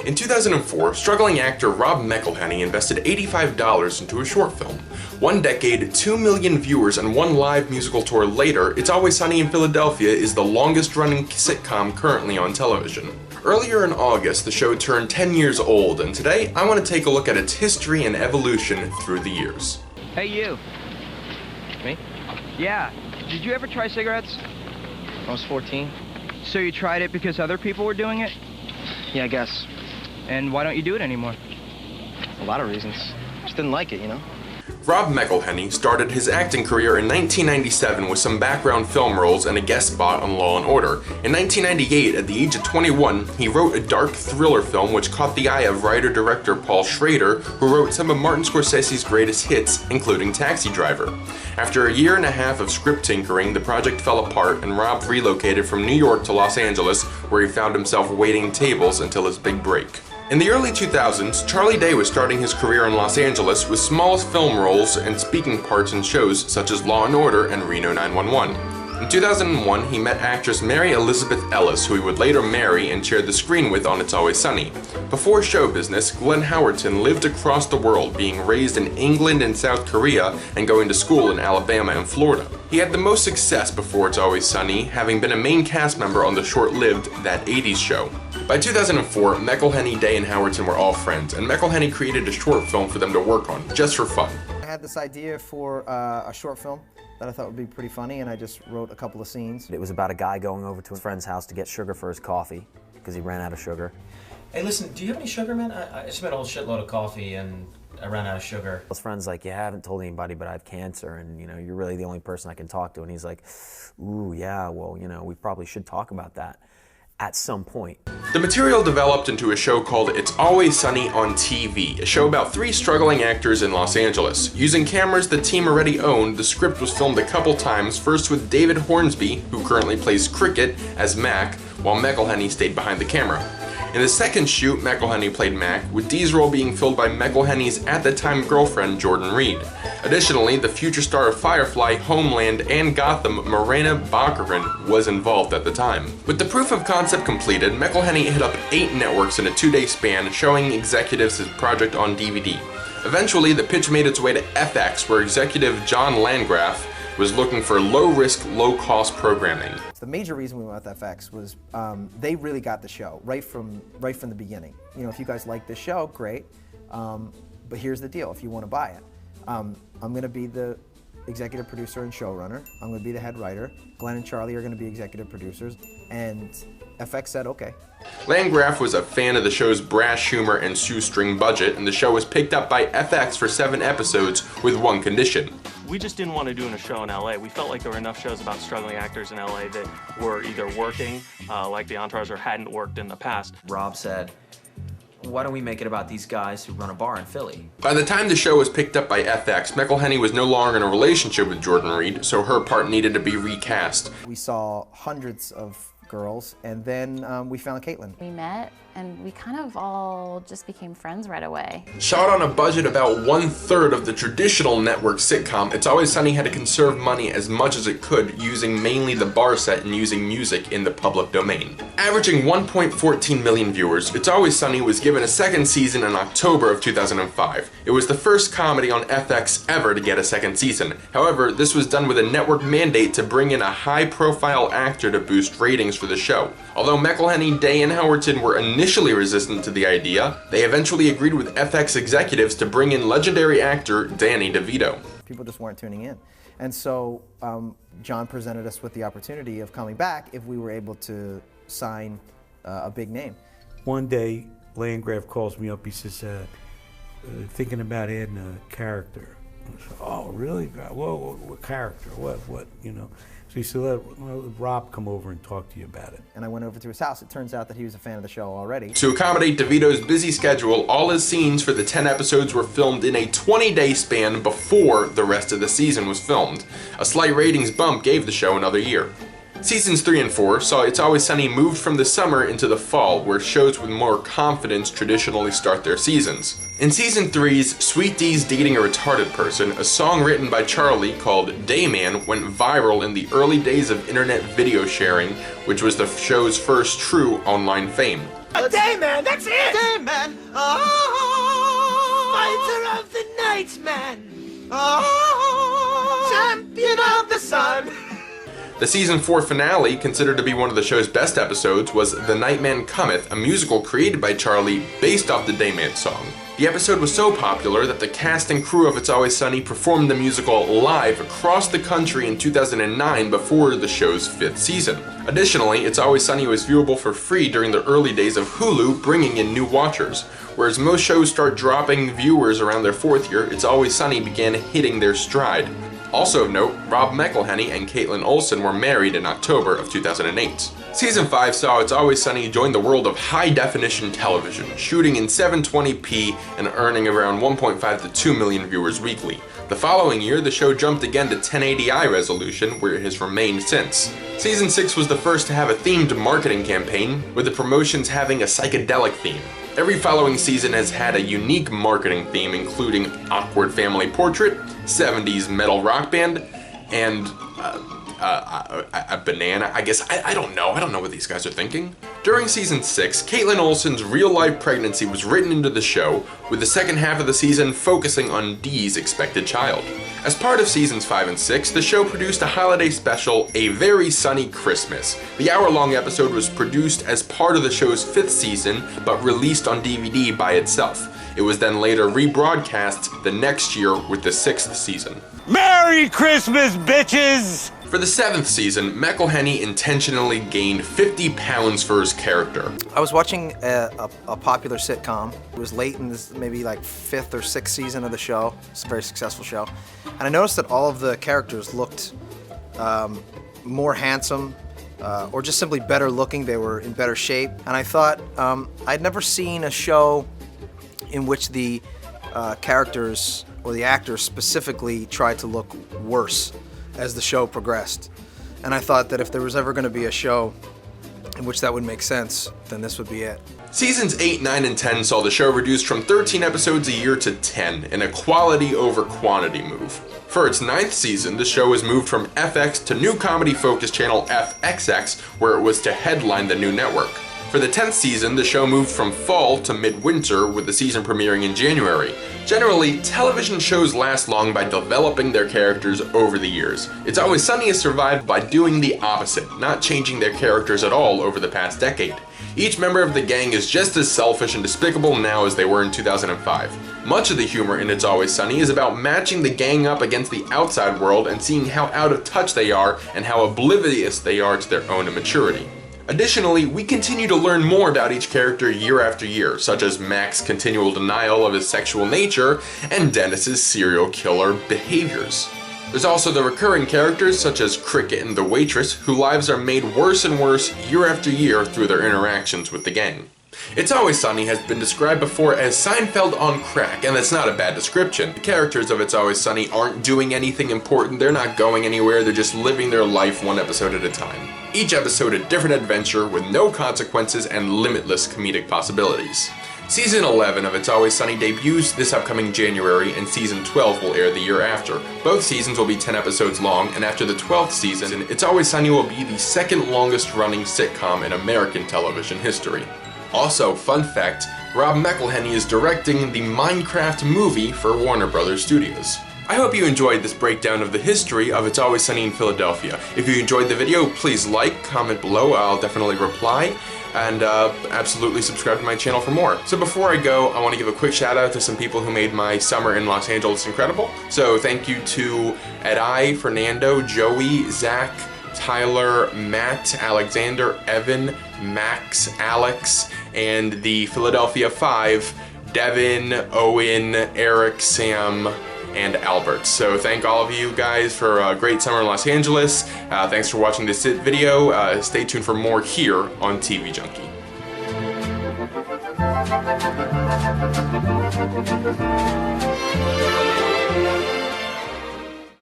In 2004, struggling actor Rob Mcelhenney invested $85 into a short film. One decade, 2 million viewers, and one live musical tour later, It's Always Sunny in Philadelphia is the longest-running sitcom currently on television. Earlier in August, the show turned 10 years old, and today I want to take a look at its history and evolution through the years. Hey, you. Me? Yeah. Did you ever try cigarettes? I was 14. So you tried it because other people were doing it? Yeah, I guess. And why don't you do it anymore? A lot of reasons. Just didn't like it, you know? Rob Mcelhenney started his acting career in 1997 with some background film roles and a guest spot on Law & Order. In 1998, at the age of 21, he wrote a dark thriller film which caught the eye of writer-director Paul Schrader, who wrote some of Martin Scorsese's greatest hits, including Taxi Driver. After a year and a half of script tinkering, the project fell apart and Rob relocated from New York to Los Angeles, where he found himself waiting tables until his big break. In the early 2000s, Charlie Day was starting his career in Los Angeles with small film roles and speaking parts in shows such as Law & Order and Reno 911. In 2001, he met actress Mary Elizabeth Ellis, who he would later marry and share the screen with on It's Always Sunny. Before show business, Glenn Howerton lived across the world, being raised in England and South Korea and going to school in Alabama and Florida. He had the most success before It's Always Sunny, having been a main cast member on the short-lived That 80s Show. By 2004, Mcelhenney, Day, and Howerton were all friends, and Mcelhenney created a short film for them to work on, just for fun. I had this idea for a short film that I thought would be pretty funny, and I just wrote a couple of scenes. It was about a guy going over to his friend's house to get sugar for his coffee, because he ran out of sugar. Hey, listen, do you have any sugar, man? I just made a whole shitload of coffee, and I ran out of sugar. His friend's like, yeah, I haven't told anybody, but I have cancer, and, you know, you're really the only person I can talk to. And he's like, ooh, yeah, well, you know, we probably should talk about that at some point. The material developed into a show called It's Always Sunny on TV, a show about 3 struggling actors in Los Angeles. Using cameras the team already owned, the script was filmed a couple times, first with David Hornsby, who currently plays Cricket, as Mac, while Mcelhenney stayed behind the camera. In the second shoot, Mcelhenney played Mac, with Dee's role being filled by Mcelhenney's at-the-time girlfriend, Jordan Reed. Additionally, the future star of Firefly, Homeland, and Gotham, Morena Baccarin, was involved at the time. With the proof of concept completed, Mcelhenney hit up 8 networks in a 2-day span, showing executives his project on DVD. Eventually, the pitch made its way to FX, where executive John Landgraf was looking for low-risk, low-cost programming. The major reason we went with FX was they really got the show right from the beginning. You know, if you guys like this show, great, but here's the deal, if you want to buy it. I'm going to be the executive producer and showrunner. I'm going to be the head writer. Glenn and Charlie are going to be executive producers, and FX said okay. Landgraf was a fan of the show's brash humor and shoestring budget, and the show was picked up by FX for 7 episodes with one condition. We just didn't want to do a show in LA. We felt like there were enough shows about struggling actors in LA that were either working, like The Entourage, or hadn't worked in the past. Rob said, why don't we make it about these guys who run a bar in Philly? By the time the show was picked up by FX, Mcelhenney was no longer in a relationship with Jordan Reed, so her part needed to be recast. We saw hundreds of girls, and then we found Caitlin. We met, and we kind of all just became friends right away. Shot on a budget about 1/3 of the traditional network sitcom, It's Always Sunny had to conserve money as much as it could, using mainly the bar set and using music in the public domain. Averaging 1.14 million viewers, It's Always Sunny was given a 2nd season in October of 2005. It was the first comedy on FX ever to get a 2nd season. However, this was done with a network mandate to bring in a high-profile actor to boost ratings for the show. Although Mcelhenney, Day, and Howerton were initially resistant to the idea, they eventually agreed with FX executives to bring in legendary actor Danny DeVito. People just weren't tuning in. And so John presented us with the opportunity of coming back if we were able to sign a big name. One day, Landgraf calls me up, he says, thinking about adding a character. I said, oh, really? Well, what character? What, you know? So he said, let Rob come over and talk to you about it. And I went over to his house. It turns out that he was a fan of the show already. To accommodate DeVito's busy schedule, all his scenes for the 10 episodes were filmed in a 20-day span before the rest of the season was filmed. A slight ratings bump gave the show another year. Seasons 3 and 4 saw It's Always Sunny moved from the summer into the fall, where shows with more confidence traditionally start their seasons. In Season 3's Sweet D's Dating a Retarded Person, a song written by Charlie called Dayman went viral in the early days of internet video sharing, which was the show's first true online fame. A dayman, that's it! Dayman! Oh! Fighter of the night, man! Oh! Champion of the sun! The Season 4 finale, considered to be one of the show's best episodes, was The Nightman Cometh, a musical created by Charlie based off the Dayman song. The episode was so popular that the cast and crew of It's Always Sunny performed the musical live across the country in 2009 before the show's 5th season. Additionally, It's Always Sunny was viewable for free during the early days of Hulu, bringing in new watchers. Whereas most shows start dropping viewers around their 4th year, It's Always Sunny began hitting their stride. Also of note, Rob Mcelhenney and Caitlin Olsen were married in October of 2008. Season 5 saw It's Always Sunny join the world of high-definition television, shooting in 720p and earning around 1.5 to 2 million viewers weekly. The following year, the show jumped again to 1080i resolution, where it has remained since. Season 6 was the first to have a themed marketing campaign, with the promotions having a psychedelic theme. Every following season has had a unique marketing theme, including awkward family portrait, 70s metal rock band, and a banana, I guess. I don't know what these guys are thinking. During Season 6, Caitlin Olsen's real-life pregnancy was written into the show, with the second half of the season focusing on Dee's expected child. As part of Seasons 5 and 6, the show produced a holiday special, A Very Sunny Christmas. The hour-long episode was produced as part of the show's 5th season, but released on DVD by itself. It was then later rebroadcast the next year with the 6th season. Merry Christmas, bitches! For the 7th season, Mcelhenney intentionally gained 50 pounds for his character. I was watching a popular sitcom. It was late in this, maybe like 5th or 6th season of the show. It's a very successful show. And I noticed that all of the characters looked more handsome, or just simply better looking. They were in better shape. And I thought, I'd never seen a show in which the characters or the actors specifically tried to look worse as the show progressed. And I thought that if there was ever going to be a show in which that would make sense, then this would be it. Seasons 8, 9, and 10 saw the show reduced from 13 episodes a year to 10, in a quality over quantity move. For its 9th season, the show was moved from FX to new comedy-focused channel FXX, where it was to headline the new network. For the 10th season, the show moved from fall to midwinter, with the season premiering in January. Generally, television shows last long by developing their characters over the years. It's Always Sunny has survived by doing the opposite, not changing their characters at all over the past decade. Each member of the gang is just as selfish and despicable now as they were in 2005. Much of the humor in It's Always Sunny is about matching the gang up against the outside world and seeing how out of touch they are and how oblivious they are to their own immaturity. Additionally, we continue to learn more about each character year after year, such as Mac's continual denial of his sexual nature and Dennis's serial killer behaviors. There's also the recurring characters such as Cricket and the waitress, whose lives are made worse and worse year after year through their interactions with the gang. It's Always Sunny has been described before as Seinfeld on crack, and that's not a bad description. The characters of It's Always Sunny aren't doing anything important, they're not going anywhere, they're just living their life one episode at a time. Each episode a different adventure with no consequences and limitless comedic possibilities. Season 11 of It's Always Sunny debuts this upcoming January, and Season 12 will air the year after. Both seasons will be 10 episodes long, and after the 12th season, It's Always Sunny will be the second longest running sitcom in American television history. Also, fun fact, Rob Mcelhenney is directing the Minecraft movie for Warner Brothers Studios. I hope you enjoyed this breakdown of the history of It's Always Sunny in Philadelphia. If you enjoyed the video, please like, comment below, I'll definitely reply, and absolutely subscribe to my channel for more. So before I go, I want to give a quick shout out to some people who made my summer in Los Angeles incredible. So thank you to Edai, Fernando, Joey, Zach, Tyler, Matt, Alexander, Evan, Max, Alex, and the Philadelphia 5, Devin, Owen, Eric, Sam, and Albert. So thank all of you guys for a great summer in Los Angeles. Thanks for watching this video. Stay tuned for more here on TV Junkie.